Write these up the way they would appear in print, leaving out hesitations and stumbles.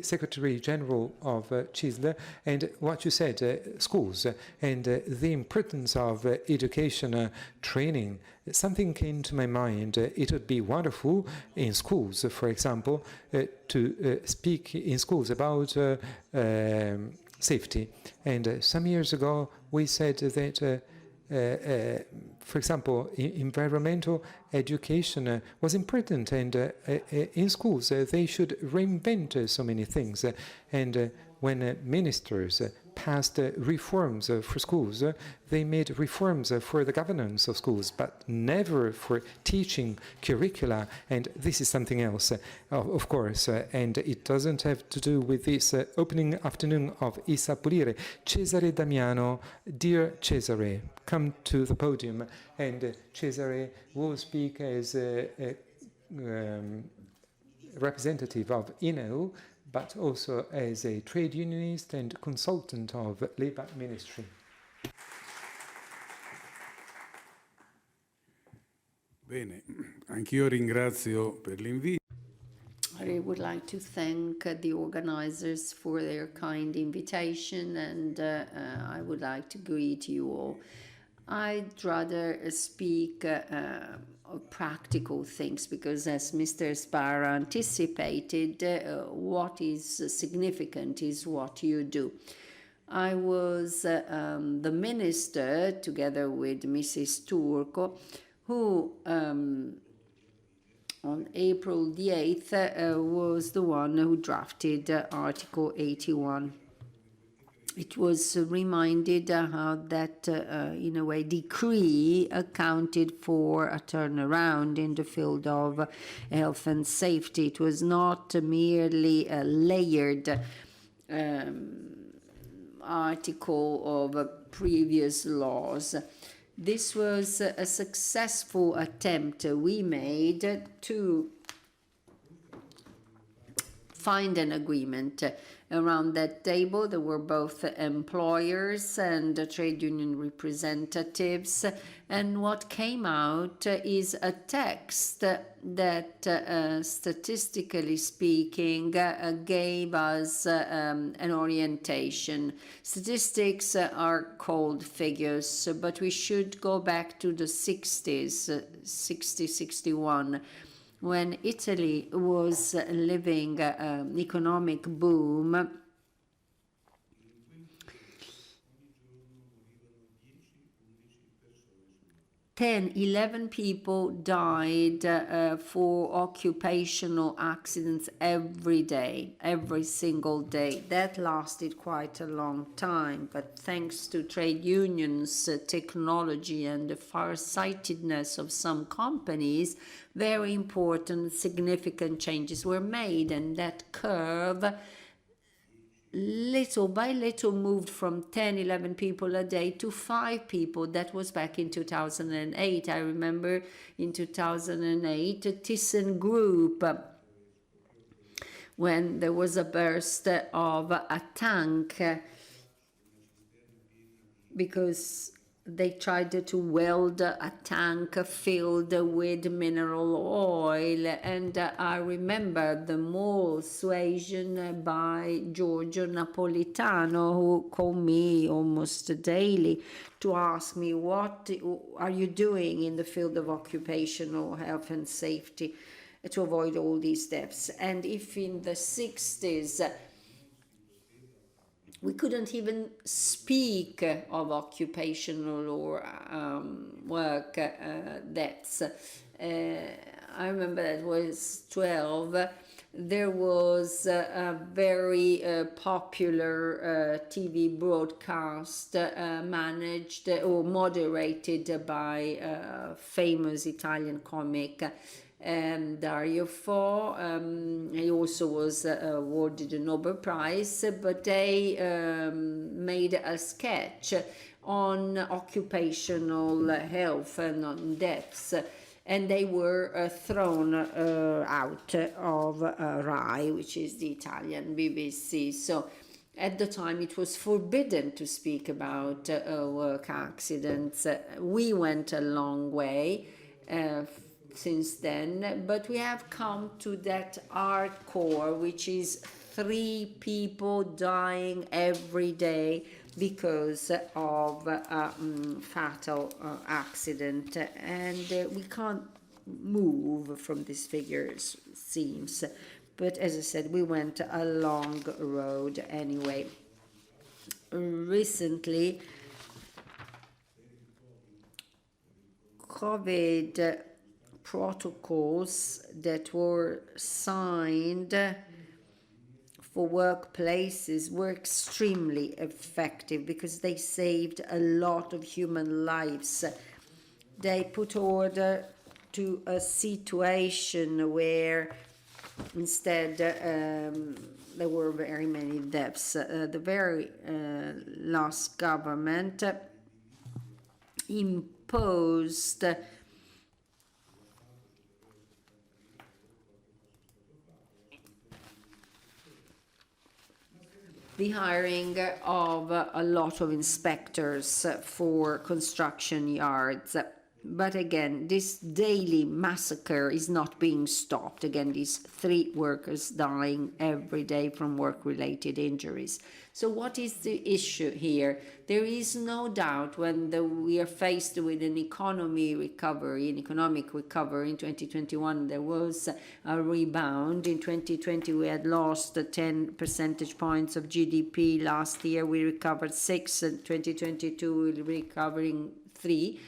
Secretary General of Cesare, and what you said, schools, and the importance of education training. Something came to my mind. It would be wonderful in schools, for example, to speak in schools about safety. And some years ago, we said that for example, environmental education was important, and in schools they should reinvent so many things. And when ministers passed reforms for schools, they made reforms for the governance of schools, but never for teaching curricula. And this is something else, of course, and it doesn't have to do with this opening afternoon of Isa Pulire. Cesare Damiano, dear Cesare, come to the podium, and Cesare will speak as a representative of INEU, but also as a trade unionist and consultant of Labour Ministry. Bene, anch'io ringrazio per l'invito. I would like to thank the organizers for their kind invitation, and I would like to greet you all. I'd rather speak of practical things, because as Mr. Sparra anticipated, what is significant is what you do. I was the minister, together with Mrs. Turco, who on April the 8th was the one who drafted Article 81. It was reminded how that, in a way, decree accounted for a turnaround in the field of health and safety. It was not merely a layered article of previous laws. This was a successful attempt we made to find an agreement. Around that table, there were both employers and trade union representatives, and what came out is a text that, statistically speaking, gave us an orientation. Statistics are cold figures, but we should go back to the 60s, 60, 61. When Italy was living an economic boom, 11 people died for occupational accidents every day, every single day. That lasted quite a long time, but thanks to trade unions, technology, and the far-sightedness of some companies, very important, significant changes were made, and that curve little by little moved from 10, 11 people a day to 5 people. That was back in 2008. I remember in 2008, a ThyssenKrupp, when there was a burst of a tank because they tried to weld a tank filled with mineral oil, and I remember the mall suasion by Giorgio Napolitano, who called me almost daily to ask me, what are you doing in the field of occupational health and safety to avoid all these deaths? And if in the 60s we couldn't even speak of occupational or work deaths. I remember that was 12. There was a very popular TV broadcast managed or moderated by a famous Italian comic, Dario Fo. He also was awarded a Nobel Prize, but they made a sketch on occupational health and on deaths, and they were thrown out of RAI, which is the Italian BBC. So at the time it was forbidden to speak about work accidents. We went a long way since then, but we have come to that hardcore, which is 3 people dying every day because of a fatal accident, and we can't move from these figures, seems. But as I said, we went a long road anyway. Recently, COVID protocols that were signed for workplaces were extremely effective because they saved a lot of human lives. They put order to a situation where instead there were very many deaths. The very last government imposed the hiring of a lot of inspectors for construction yards. But again, this daily massacre is not being stopped. Again, these 3 workers dying every day from work-related injuries. So what is the issue here? There is no doubt when we are faced with an economic recovery in 2021, there was a rebound. In 2020, we had lost 10 percentage points of GDP. Last year, we recovered 6. In 2022, we're recovering 3.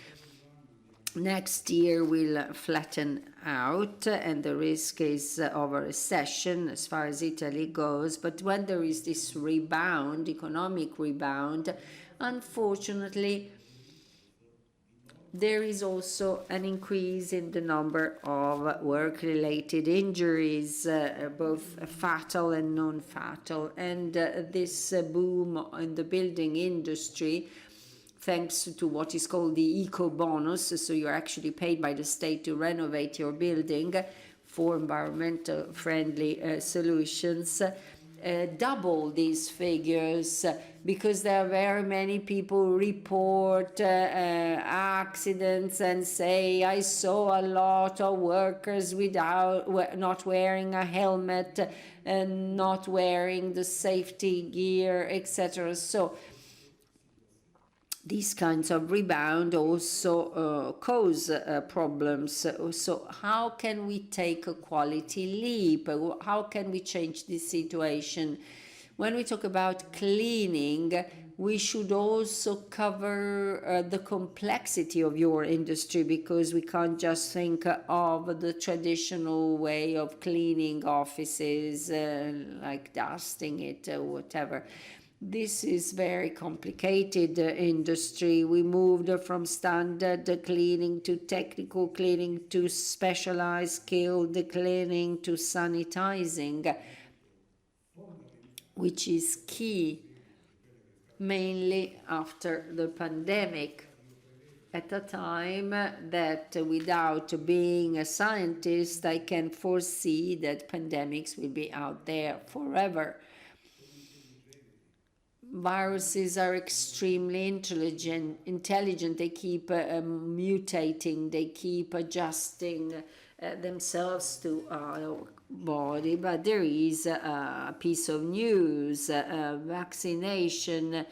Next year will flatten out, and the risk is of a recession as far as Italy goes. But when there is this rebound, economic rebound, unfortunately, there is also an increase in the number of work-related injuries, both fatal and non-fatal. And this boom in the building industry, thanks to what is called the eco bonus, so you're actually paid by the state to renovate your building for environmental friendly solutions, double these figures because there are very many people who report accidents and say, I saw a lot of workers not wearing a helmet and not wearing the safety gear, etc. So these kinds of rebound also cause problems. So how can we take a quality leap? How can we change this situation? When we talk about cleaning, we should also cover the complexity of your industry, because we can't just think of the traditional way of cleaning offices, like dusting it or whatever. This is very complicated industry. We moved from standard cleaning to technical cleaning to specialized skilled cleaning to sanitizing, which is key, mainly after the pandemic. At a time that, without being a scientist, I can foresee that pandemics will be out there forever. Viruses are extremely intelligent. They keep mutating, they keep adjusting themselves to our body. But there is a piece of news, vaccination.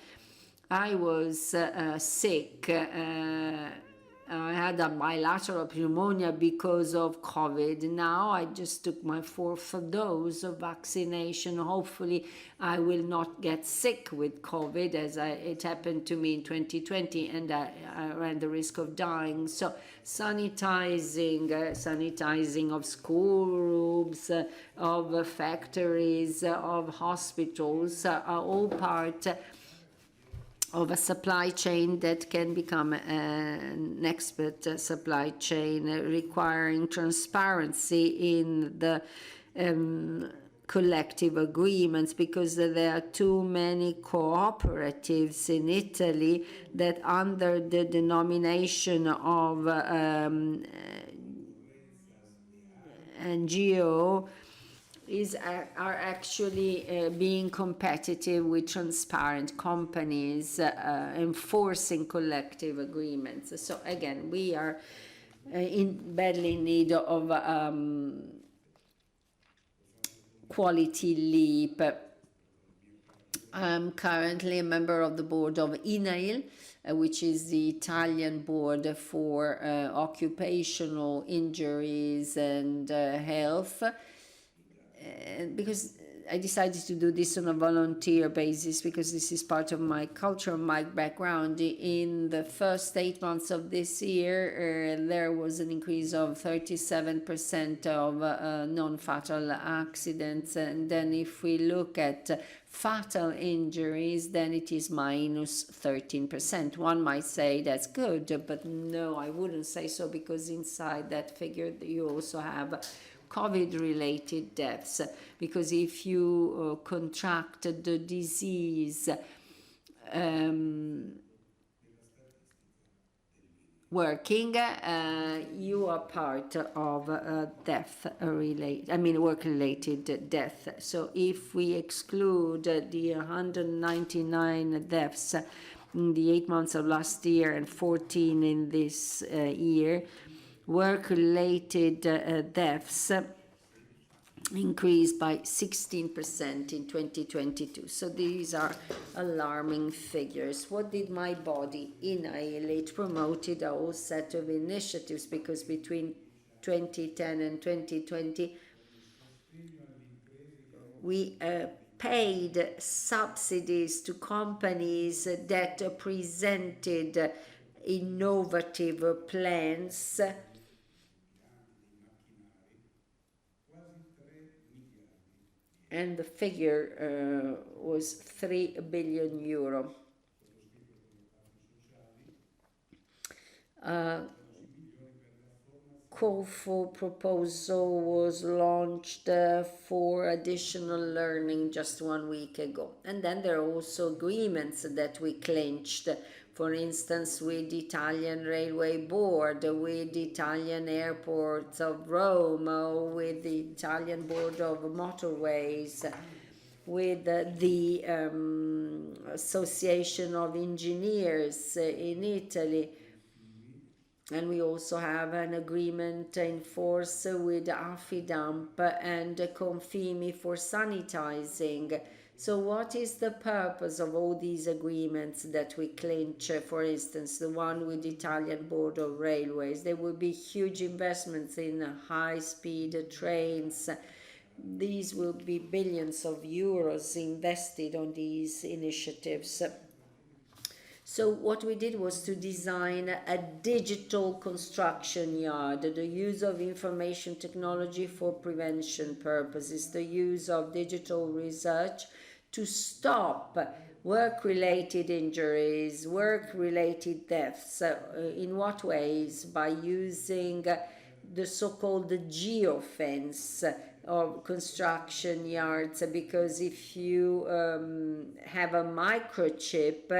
I was sick. I had a bilateral pneumonia because of COVID. Now I just took my 4th dose of vaccination. Hopefully I will not get sick with COVID, as it happened to me in 2020, and I ran the risk of dying. So sanitizing of schoolrooms, of factories, of hospitals are all part of a supply chain that can become an expert supply chain, requiring transparency in the collective agreements, because there are too many cooperatives in Italy that, under the denomination of NGO, are actually being competitive with transparent companies, enforcing collective agreements. So again, we are badly in need of quality leap. I'm currently a member of the board of INAIL, which is the Italian board for occupational injuries and health. Because I decided to do this on a volunteer basis, because this is part of my culture, my background. In the first 8 months of this year, there was an increase of 37% of non-fatal accidents. And then if we look at fatal injuries, then it is minus 13%. One might say that's good, but no, I wouldn't say so, because inside that figure you also have COVID-related deaths, because if you contract the disease working, you are part of work-related death. So if we exclude the 199 deaths in the 8 months of last year and 14 in this year, work-related deaths increased by 16% in 2022. So these are alarming figures. What did my body INAIL? It promoted a whole set of initiatives, because between 2010 and 2020 we paid subsidies to companies that presented innovative plans. And the figure was 3 billion euro. Call for proposal was launched for additional learning just 1 week ago. And then there are also agreements that we clinched. For instance, with the Italian Railway Board, with the Italian Airports of Rome, with the Italian Board of Motorways, with the Association of Engineers in Italy. And we also have an agreement in force with Affidamp and Confimi for sanitizing. So what is the purpose of all these agreements that we clinch? For instance, the one with the Italian Board of Railways. There will be huge investments in high-speed trains. These will be billions of euros invested on these initiatives. So what we did was to design a digital construction yard, the use of information technology for prevention purposes, the use of digital research to stop work-related injuries, work-related deaths. In what ways? By using the so-called geofence of construction yards, because if you have a microchip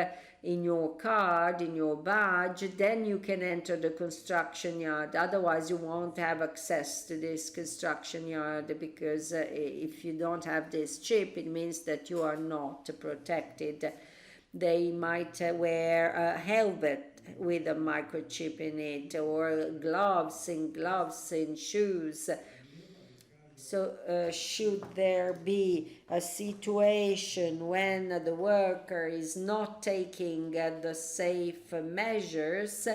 in your card, in your badge, then you can enter the construction yard. Otherwise you won't have access to this construction yard, because if you don't have this chip, it means that you are not protected. They might wear a helmet with a microchip in it, or gloves in shoes. So should there be a situation when the worker is not taking the safe measures,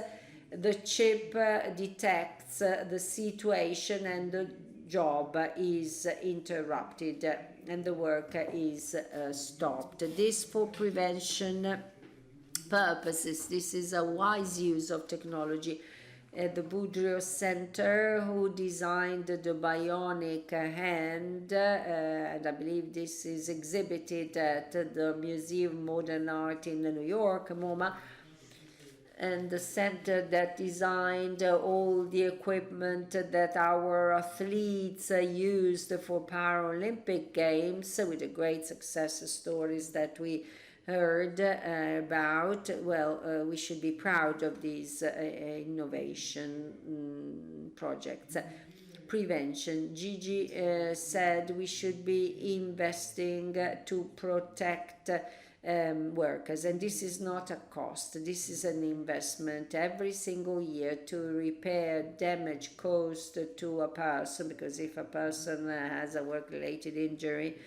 the chip detects the situation and the job is interrupted and the work is stopped. This for prevention purposes. This is a wise use of technology. The Budrio Center, who designed the bionic hand, and I believe this is exhibited at the Museum of Modern Art in New York, MoMA, and the center that designed all the equipment that our athletes used for Paralympic Games, with the great success stories that we heard about. Well, we should be proud of these innovation projects. Prevention. Gigi said we should be investing to protect workers, and this is not a cost, this is an investment every single year to repair damage caused to a person, because if a person has a work-related injury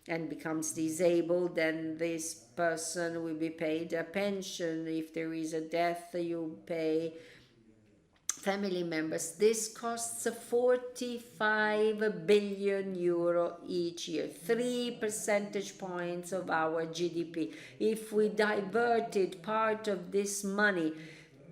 and becomes disabled, then this person will be paid a pension. If there is a death, you pay family members. This costs 45 billion euro each year, 3 percentage points of our GDP. If we diverted part of this money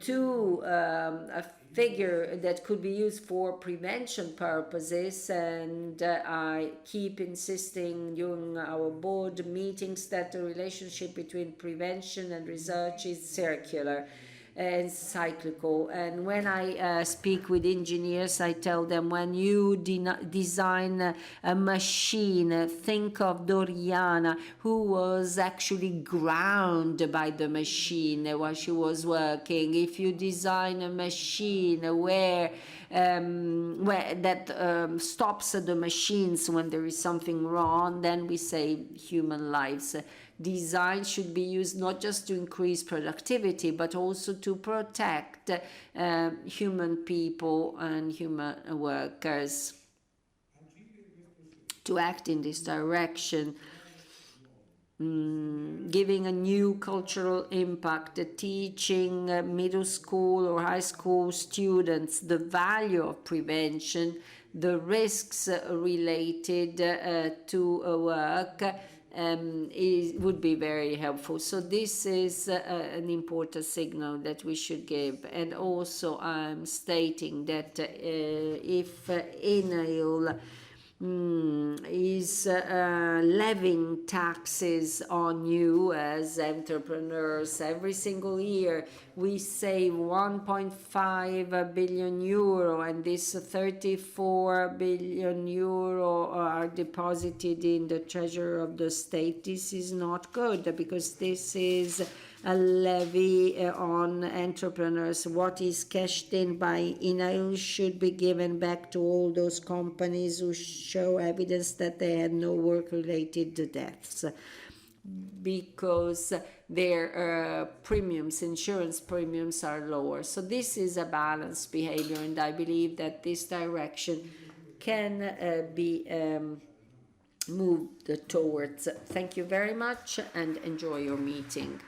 to a figure that could be used for prevention purposes, and I keep insisting during our board meetings that the relationship between prevention and research is circular and cyclical. And when I speak with engineers, I tell them, when you design a machine, think of Doriana, who was actually ground by the machine while she was working. If you design a machine where that stops the machines when there is something wrong, then we save human lives. Design should be used not just to increase productivity, but also to protect human people and human workers. To act in this direction, giving a new cultural impact, teaching middle school or high school students the value of prevention, the risks related to work, would be very helpful. So this is an important signal that we should give. And also I'm stating that if INAIL is levying taxes on you as entrepreneurs every single year, we save 1.5 billion euro, and this 34 billion euro are deposited in the treasury of the state. This is not good, because this is a levy on entrepreneurs. What is cashed in by INAIL should be given back to all those companies who show evidence that they had no work-related deaths, because their premiums, insurance premiums, are lower. So this is a balanced behavior, and I believe that this direction can be moved towards. Thank you very much, and enjoy your meeting.